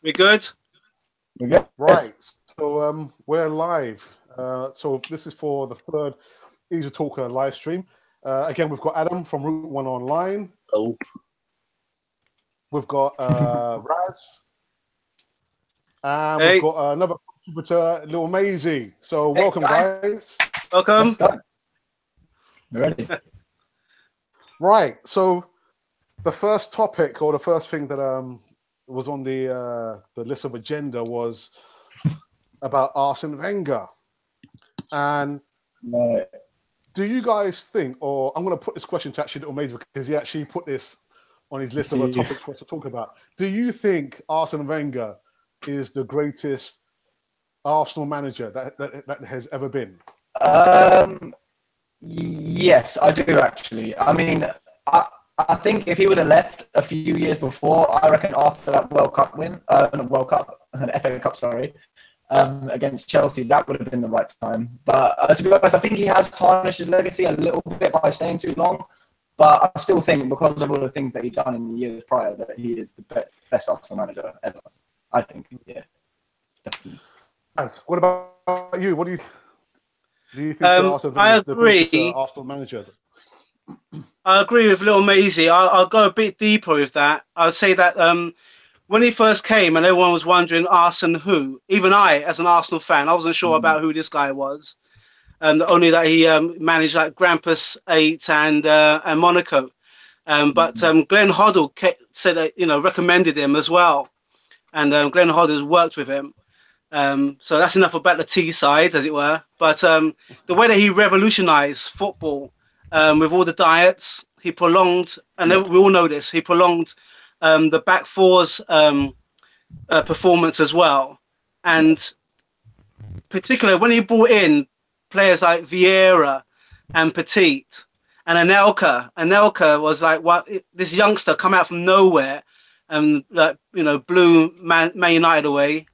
We good? We good? Right. So we're live. So this is for the third Easytalk live stream. Again, we've got Adam from Routeoneonline. Oh. We've got Raz. And Hey. we've got another contributor, Lilmazy. So Hey, welcome, guys. Welcome. We're ready. Right. So the first topic, or the first thing that was on the list of agenda was about Arsene Wenger. And do you guys think, or I'm going to put this question to actually Lilmazy because he actually put this on his list of topics for us to talk about. Do you think Arsene Wenger is the greatest Arsenal manager that has ever been? Yes, I do actually. I mean, I think if he would have left a few years before, I reckon after that World Cup win, FA Cup, sorry, against Chelsea, that would have been the right time. But to be honest, I think he has tarnished his legacy a little bit by staying too long. But I still think, because of all the things that he's done in the years prior, that he is the best Arsenal manager ever. I think, yeah, definitely. As what about you? What do you think Arsene Wenger is the greatest Arsenal manager? I agree with Lilmazy. I'll go a bit deeper with that. I'll say that when he first came and everyone was wondering Arsene who, even I, as an Arsenal fan, I wasn't sure about who this guy was. Only that he managed like Grampus 8 and Monaco. But Glenn Hoddle said that, recommended him as well. And Glenn Hoddle's worked with him. So that's enough about the T side, as it were. But the way that he revolutionized football with all the diets, he prolonged, and we all know this, he prolonged the back four's performance as well. And particularly when he brought in players like Vieira and Petit and Anelka. Anelka was like this youngster come out from nowhere and blew Man United away.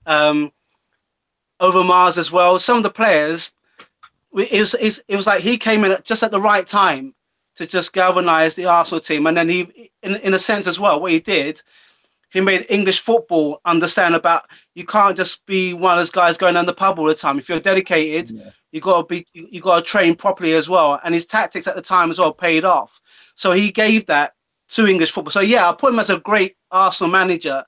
Overmars as well. Some of the players, it was like he came in just at the right time to just galvanize the Arsenal team. And then he, in a sense as well, what he did, he made English football understand about you can't just be one of those guys going down the pub all the time. If you're dedicated, you got to train properly as well. And his tactics at the time as well paid off. So he gave that to English football. So yeah, I put him as a great Arsenal manager.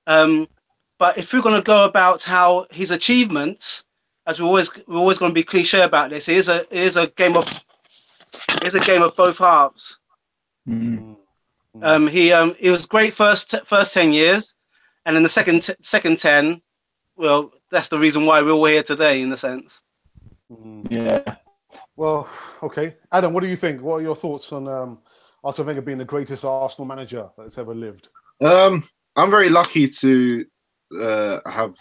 But if we're going to go about how his achievements, as we're always going to be cliche about this, it is a game of both halves. He was great first 10 years, and in the second 10, well, that's the reason why we're all here today, in a sense. Yeah. Well, okay, Adam, what do you think? What are your thoughts on Arsene Wenger being the greatest Arsenal manager that's ever lived? I'm very lucky to have.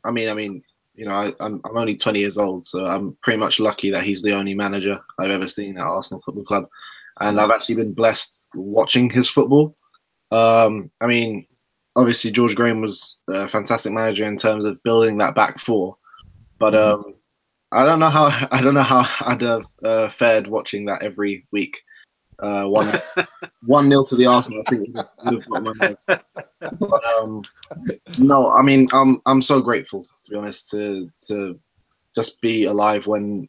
I mean, I'm only 20 years old, so I'm pretty much lucky that he's the only manager I've ever seen at Arsenal Football Club, and I've actually been blessed watching his football. I mean, obviously George Graham was a fantastic manager in terms of building that back four, but I don't know how I'd have fared watching that every week. 1-0 to the Arsenal. I think would have got my name. But no, I mean, I'm so grateful, to be honest, to just be alive when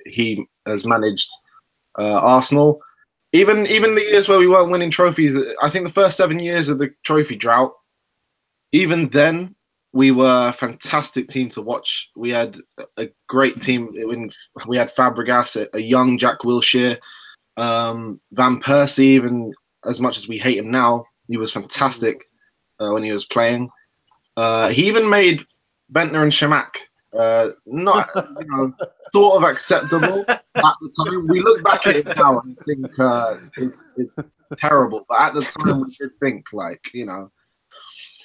he has managed Arsenal. Even the years where we weren't winning trophies, I think the first 7 years of the trophy drought, even then we were a fantastic team to watch. We had a great team. We had Fabregas, a young Jack Wilshere. Van Persie, even as much as we hate him now, he was fantastic when he was playing. He even made Bentner and Shamak not sort of acceptable at the time. We look back at it now and think it's terrible, but at the time we did think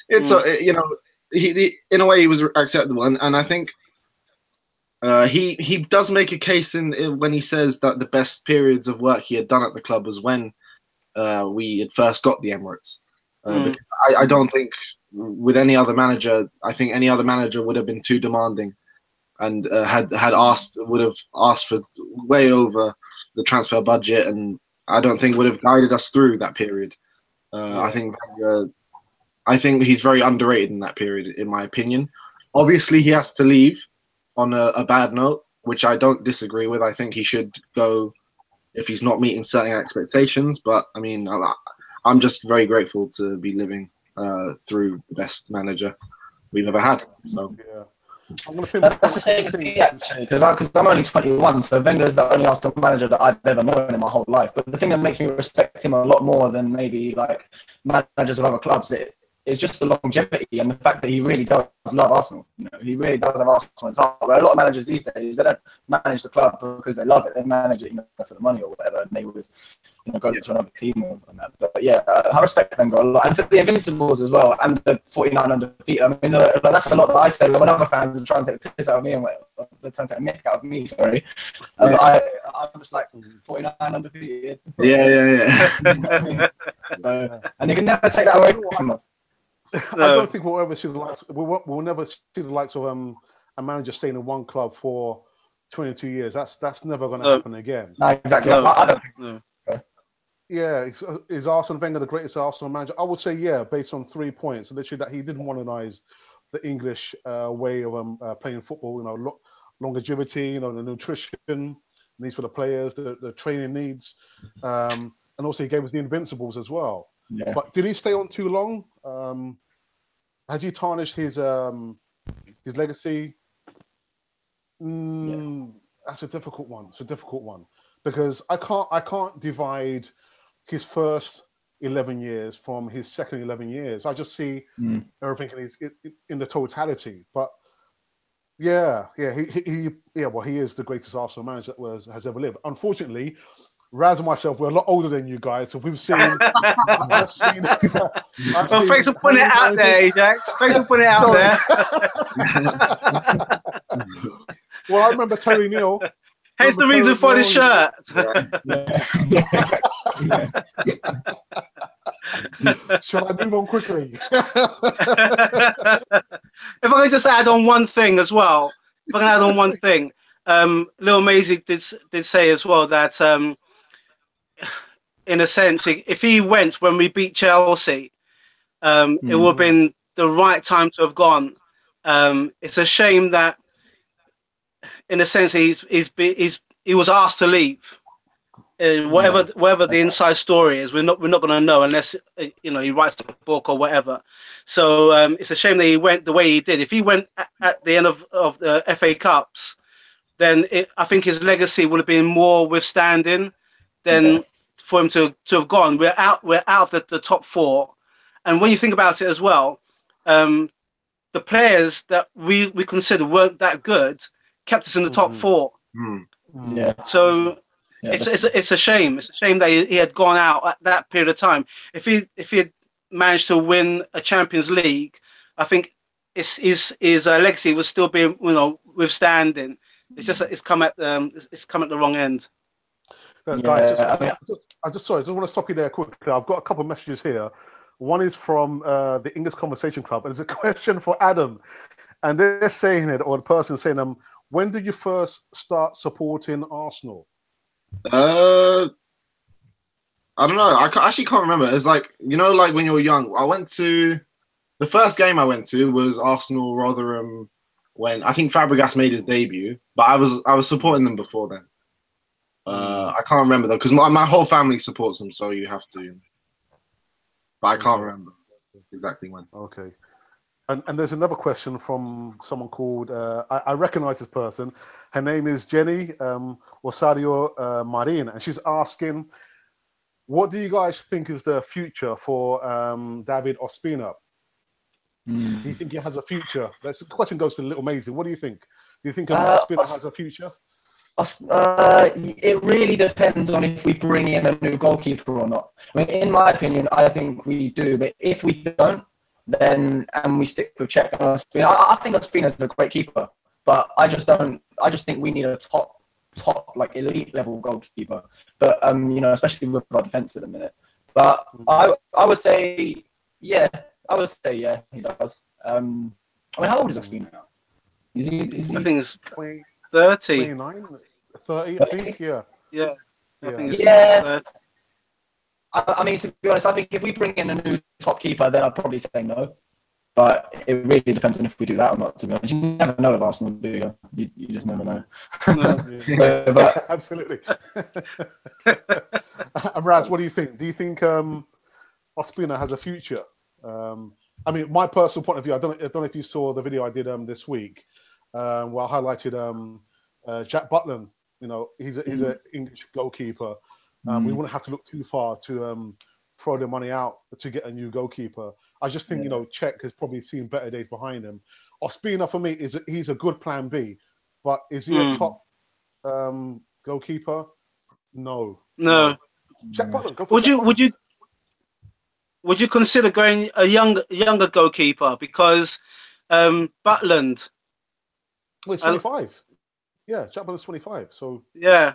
it's he in a way he was acceptable, and I think he does make a case in when he says that the best periods of work he had done at the club was when we had first got the Emirates. Because I don't think with any other manager, I think any other manager would have been too demanding, and would have asked for way over the transfer budget, and I don't think would have guided us through that period. I think I think he's very underrated in that period, in my opinion. Obviously, he has to leave on a bad note, which I don't disagree with. I think he should go if he's not meeting certain expectations. But I mean, I'm just very grateful to be living through the best manager we've ever had. So Yeah. I'm gonna pin That's the same as me, actually, because I'm only 21, so Wenger's the only Arsenal manager that I've ever known in my whole life. But the thing that makes me respect him a lot more than maybe like managers of other clubs, it's just the longevity and the fact that he really does love Arsenal. You know, he really does have Arsenal in his heart. Where a lot of managers these days, they don't manage the club because they love it. They manage it, you know, for the money or whatever, and they always, you know, go to another team or something like that. But yeah, I respect Wenger a lot, and for the Invincibles as well, and the 49 undefeated. I mean, that's a lot that I say when other fans are trying to take the piss out of me and they're trying to take a mick out of me. Sorry, I'm just like 49 undefeated. yeah. And they can never take that away from us. I don't think we'll ever see the likes. We'll never see the likes of a manager staying in one club for 22 years. That's never going to happen again. No, exactly. I don't think so. Yeah, is Arsene Wenger the greatest Arsenal manager? I would say yeah, based on 3 points. Literally, that he didn't modernize the English way of playing football. You know, longevity. You know, the nutrition needs for the players, the training needs, and also he gave us the Invincibles as well. Yeah. But did he stay on too long? Has he tarnished his legacy? That's a difficult one. It's a difficult one because I can't divide his first 11 years from his second 11 years. I just see everything in the totality. But he is the greatest Arsenal manager that has ever lived. Unfortunately, Raz and myself, we're a lot older than you guys, so we've seen. I've seen. Well, thanks for putting it out there, Ajax. Thanks for putting it out there. Well, I remember Terry Neal. Hence the reason for the shirt. Shall I move on quickly? If I could just add on one thing as well, Lilmazy did say as well that in a sense, if he went when we beat Chelsea, it would have been the right time to have gone. It's a shame that, in a sense, he was asked to leave. Whatever the inside story is, we're not going to know unless he writes a book or whatever. So it's a shame that he went the way he did. If he went at the end of the FA Cups, then I think his legacy would have been more withstanding than for him to have gone. We're out of the top four, and when you think about it as well, the players that we consider weren't that good kept us in the top four. Yeah. So. Yeah, it's a shame. It's a shame that he had gone out at that period of time. If he had managed to win a Champions League, I think his legacy would still be withstanding. It's just that it's come at the wrong end. Guys, I just want to stop you there quickly. I've got a couple of messages here. One is from the English Conversation Club, and it's a question for Adam, and they're saying it, or the person saying when did you first start supporting Arsenal? I don't know. I actually can't remember. It's like, like when you're young. The first game I went to was Arsenal Rotherham when I think Fabregas made his debut, but I was supporting them before then. I can't remember though because my whole family supports them, so you have to. But I can't remember exactly when. Okay. And there's another question from someone called, I recognize this person. Her name is Jenny Rosario Marin, and she's asking, what do you guys think is the future for David Ospina? Do you think he has a future? The question goes to Lilmazy. What do you think? Do you think Ospina has a future? It really depends on if we bring in a new goalkeeper or not. I mean, in my opinion, I think we do, but if we don't, and we stick with Czech and Ospina. I think Ospina is a great keeper, but I just think we need a top like elite level goalkeeper. But especially with our defense at the minute. But I would say yeah, he does. I mean, how old is Ospina now? Is he? I think it's 30. 29, 30, I think. Yeah. Yeah. I think it's 30. I mean, to be honest, I think if we bring in a new top keeper, then I'd probably say no. But it really depends on if we do that or not, to be honest. You never know with Arsenal, do you? You just never know. So, but... Absolutely. And Raz, what do you think? Do you think Ospina has a future? I mean, my personal point of view, I don't know if you saw the video I did this week, where I highlighted Jack Butland. You know, he's an English goalkeeper. We wouldn't have to look too far to throw the money out to get a new goalkeeper. I just think, you know, Czech has probably seen better days behind him. Ospina, for me, he's a good plan B. But is he a top goalkeeper? No. Jack Butland, go for Would you consider going a younger goalkeeper? Because Butland... Well, he's 25. Yeah, Jack Butland's 25. So... Yeah.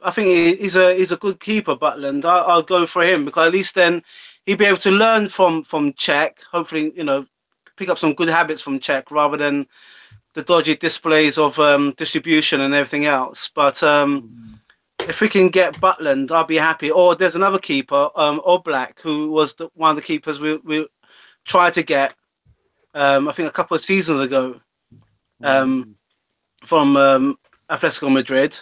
I think he's a good keeper, Butland. I'll go for him because at least then he'd be able to learn from Czech. Hopefully, you know, pick up some good habits from Czech rather than the dodgy displays of distribution and everything else. But if we can get Butland, I'll be happy. Or there's another keeper, Oblak, who was one of the keepers we tried to get. I think a couple of seasons ago from Atletico Madrid.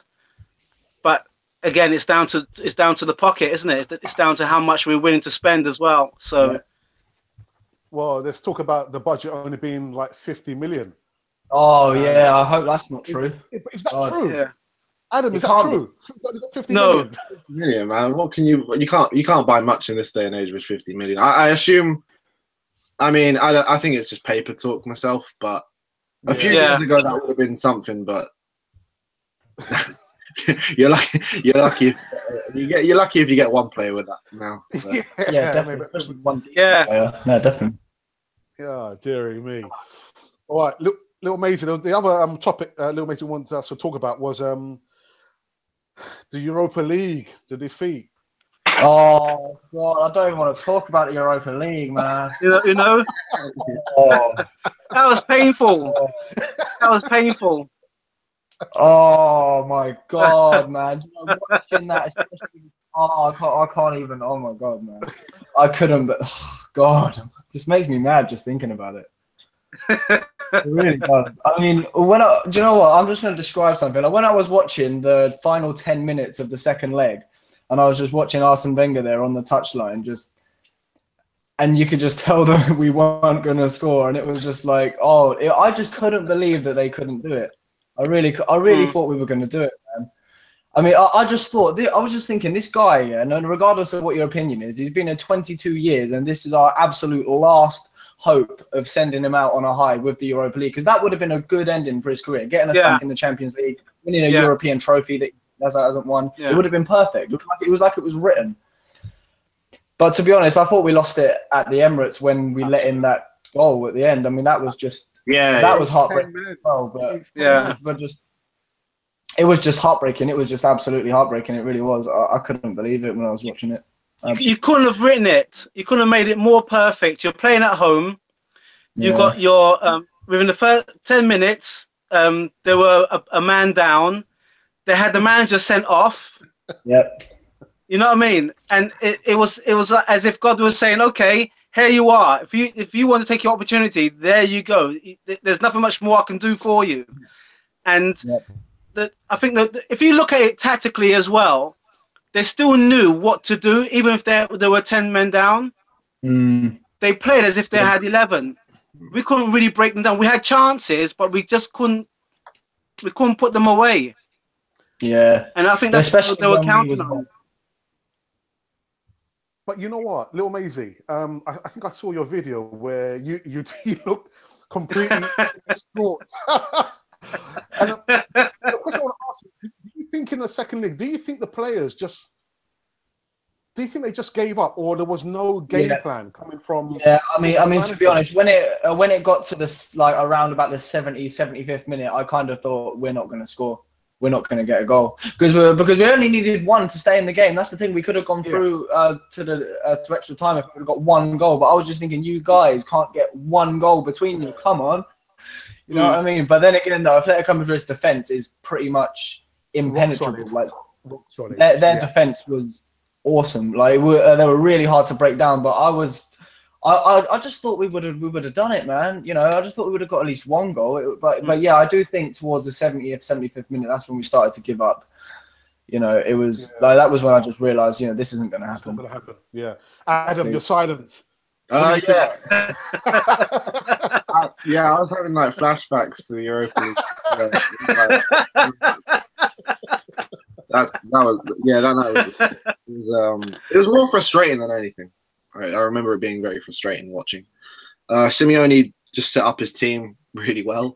But again, it's down to the pocket, isn't it? It's down to how much we're willing to spend as well. So, well, let's talk about the budget only being like 50 million. Oh yeah, I hope that's not true. Is that true? Yeah. Adam, is that true? 50 million? Million, man. What can you can't buy much in this day and age with 50 million. I assume. I mean, I think it's just paper talk myself, but a few years ago that would have been something, but. You're lucky if you get one player with that now. Yeah, definitely. Especially one. Yeah, no, definitely. Yeah, dearie me. All right, Lilmazy. The other topic Lilmazy wanted us to talk about was the Europa League, the defeat. Oh God, I don't even want to talk about the Europa League, man. You know? That was painful. That was painful. Oh my God, man! You know, watching that, especially, I can't even. Oh my God, man! I couldn't. But God, this makes me mad just thinking about it. It really does. I mean, do you know what? I'm just going to describe something. Like when I was watching the final 10 minutes of the second leg, and I was just watching Arsene Wenger there on the touchline, and you could just tell that we weren't going to score, and it was just like, I just couldn't believe that they couldn't do it. I really thought we were going to do it, man. I mean, I just thought, I was just thinking, this guy, and regardless of what your opinion is, he's been here 22 years, and this is our absolute last hope of sending him out on a high with the Europa League, because that would have been a good ending for his career, getting us back in the Champions League, winning a European trophy that hasn't won. It would have been perfect. It was like it was written. But to be honest, I thought we lost it at the Emirates when we let in that goal at the end. I mean, that was just... that was heartbreaking. But it was just heartbreaking. It was just absolutely heartbreaking. It really was. I couldn't believe it when I was watching it. You couldn't have written it. You couldn't have made it more perfect. You're playing at home. You got your within the first 10 minutes. There were a man down. They had the manager sent off. Yep. You know what I mean? And it was as if God was saying, "Okay, here you are. If you want to take your opportunity, there you go. There's nothing much more I can do for you." And I think that if you look at it tactically as well, they still knew what to do, even if there were 10 men down. They played as if they had 11. We couldn't really break them down. We had chances, but we just couldn't. We couldn't put them away. Yeah, and I think that's what they were counting on. But you know what, Lilmazy, I think I saw your video where you looked completely distraught. And the question I want to ask you, do you think in the second league, do you think the players just gave up, or there was no game plan coming from? Yeah, I mean, to be honest, when it got to this, like around about the 75th minute, I kind of thought we're not going to score. We're not going to get a goal because we only needed one to stay in the game. That's the thing. We could have gone through to extra time if we got one goal. But I was just thinking, you guys can't get one goal between you. Come on, you know what I mean? But then again, though, Atletico Madrid's defense is pretty much impenetrable. Like their defense was awesome. Like they were really hard to break down. But I just thought we would have done it, man. You know, I just thought we would have got at least one goal. But yeah, I do think towards the 70th, 75th minute, that's when we started to give up. You know, it was like that was when I just realised, you know, this isn't going to happen. It's not going to happen. Yeah, Adam, you're silent. Yeah. Yeah, I was having like flashbacks to the Europa League. It was more frustrating than anything. I remember it being very frustrating watching. Simeone just set up his team really well.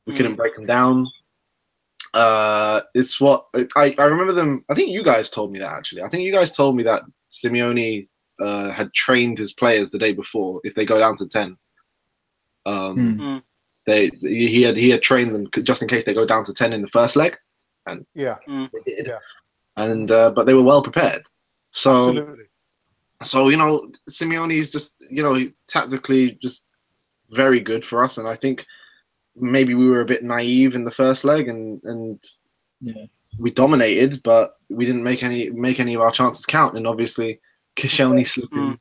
We couldn't break them down. It's what I remember them. I think you guys told me that actually. I think you guys told me that Simeone had trained his players the day before. If they go down to 10, he had trained them just in case they go down to 10 in the first leg, and they did. And but they were well prepared. So, Absolutely. So you know, Simeone is just tactically just very good for us, and I think maybe we were a bit naive in the first leg, and we dominated, but we didn't make any of our chances count, and obviously Koscielny slipping.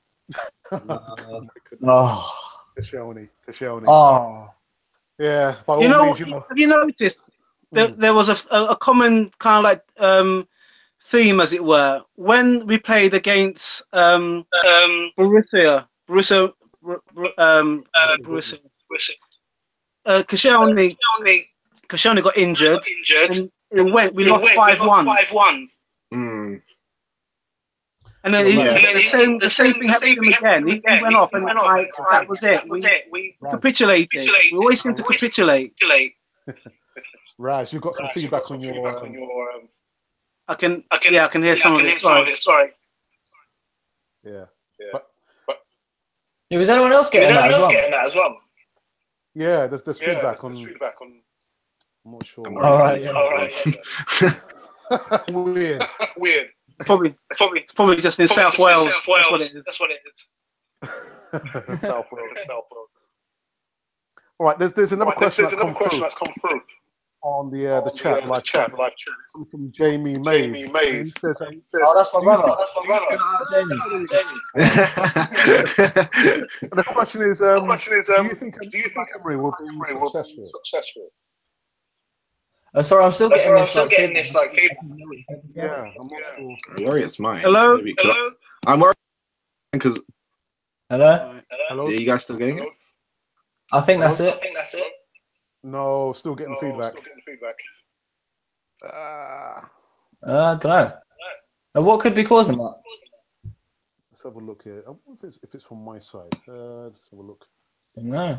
Koscielny. Oh, Yeah. By all You know, means, have you noticed there was a common kind of like theme, as it were, when we played against Borussia. Koscielny got injured, and we lost 5-1. And then the same thing happened to him again. He went off, and that was it. We capitulated. We always seem to capitulate. Raz, you've got some feedback on your. I can hear some of it. Sorry. Yeah. Was anyone else getting that as well? Yeah, there's feedback on. I'm not sure. All right. Weird. It's probably just in South Wales. That's what it is. South Wales. All right. There's another question that's come through on the chat live chat. Something from Jamie Mays. He says, "Oh, that's my brother. Jamie. The question is, do you think Emery will be successful? Sorry, I'm still getting this feedback. Yeah, I'm not sure. I worry it's mine. Hello? I'm worried because. Hello? Are you guys still getting it? I think that's it. No, still getting feedback. I don't know. What could be causing that? Let's have a look here. I wonder if it's from my side. Let's have a look. No.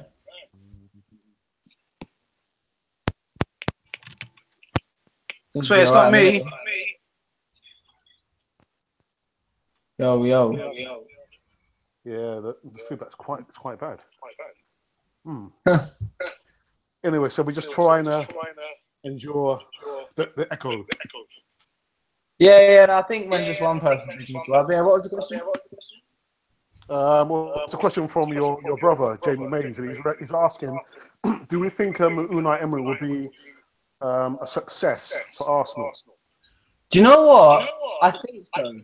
So it's not me. Yo. Yeah, the feedback's quite bad. Anyway, so we're just trying to endure the echo. Yeah. I think when just one person is well. Yeah. What was the question? Well, it's a question from your brother Jamie Mays, and he's asking, do we think Unai Emery will be a success for Arsenal? Do you know what? I think so,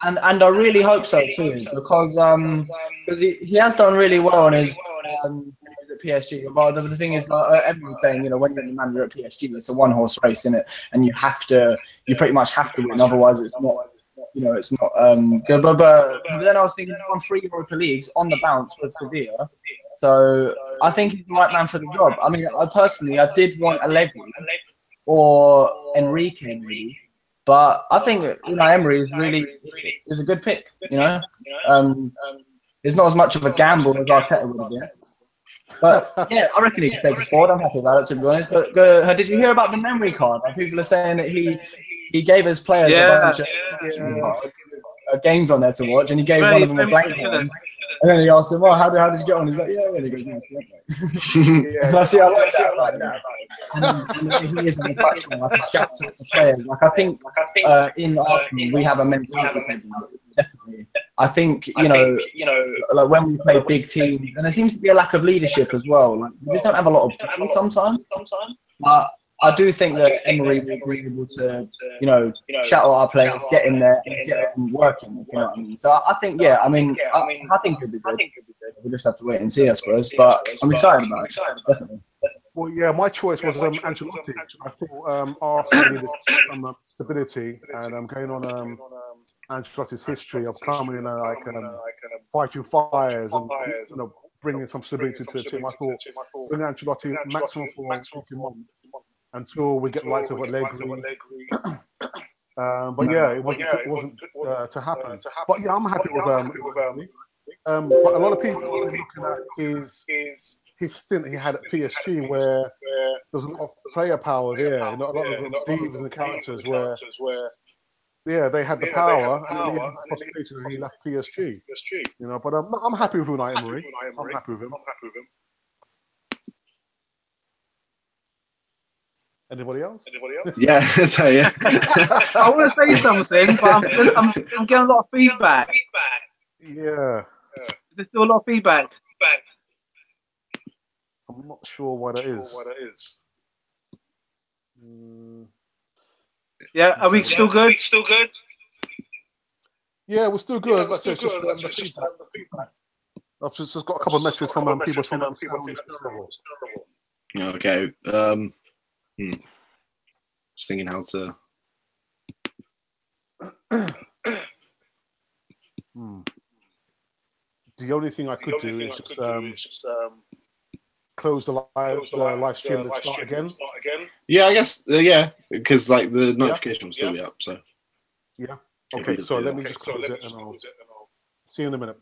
and I really hope so too, because he has done really well on his at PSG. But the thing is, like everyone's saying, when you're the manager at PSG, it's a one-horse race, isn't it? And you pretty much have to win, otherwise it's not. It's not good. But then I was thinking, he won 3 Europa Leagues on the bounce with Sevilla. So I think he's the right man for the job. I mean, I did want Allegri or Enrique maybe, but I think Unai Emery is a good pick. It's not as much of a gamble as Arteta would have been. But yeah, I reckon he could take us forward. I'm happy about it, to be honest. But did you hear about the memory card? Like, people are saying that he gave his players a bunch of games on there to watch, and he gave one of them a blank one. And then he asked him, "Well, how did you get on?" He's like, "Yeah, really good." And I see, I like that. And he is on the touchline, like a shout to the players. Like I think in Arsenal we have a mentality problem, definitely. I think like when we play big teams, and there seems to be a lack of leadership as well. Like we just don't have a lot of people sometimes. But I do think that Emery will be able to, you know, shadow our players, get in there, and get them working. If you know what I mean. So I think, yeah, I mean, I think it'll be good. We'll just have to wait and see, I suppose. But I'm excited about it. Definitely. Well, yeah, my choice was Ancelotti. I thought Arsenal needed some stability, and going on Ancelotti's history of coming in fighting fires and you know bringing some stability to the team. I thought bring Ancelotti maximum for 18 months until we get likes of Allegri. But yeah, it wasn't to happen. But yeah, I'm happy with but a lot of people are looking at his stint he had at PSG, where there's a lot of player power there, you know, a lot of divas and characters where, yeah, they had the power and then he had the possibility and he left PSG. You know, but I'm happy with Unai Emery. I'm happy with him. Anybody else? Yeah, so, yeah. I want to say something, but I'm getting a lot of feedback. Yeah. There's still a lot of feedback. I'm not sure what it is. Yeah, are we still good? Yeah, we're still good. But it's just the feedback. I've just got a couple of messages from people saying I'm still terrible. Okay. Just thinking how to. The only thing I could do is just close the live stream and start again. Yeah, I guess. Yeah, because like the notification will still be up. So. Yeah. Okay. So let me just close it and I'll see you in a minute.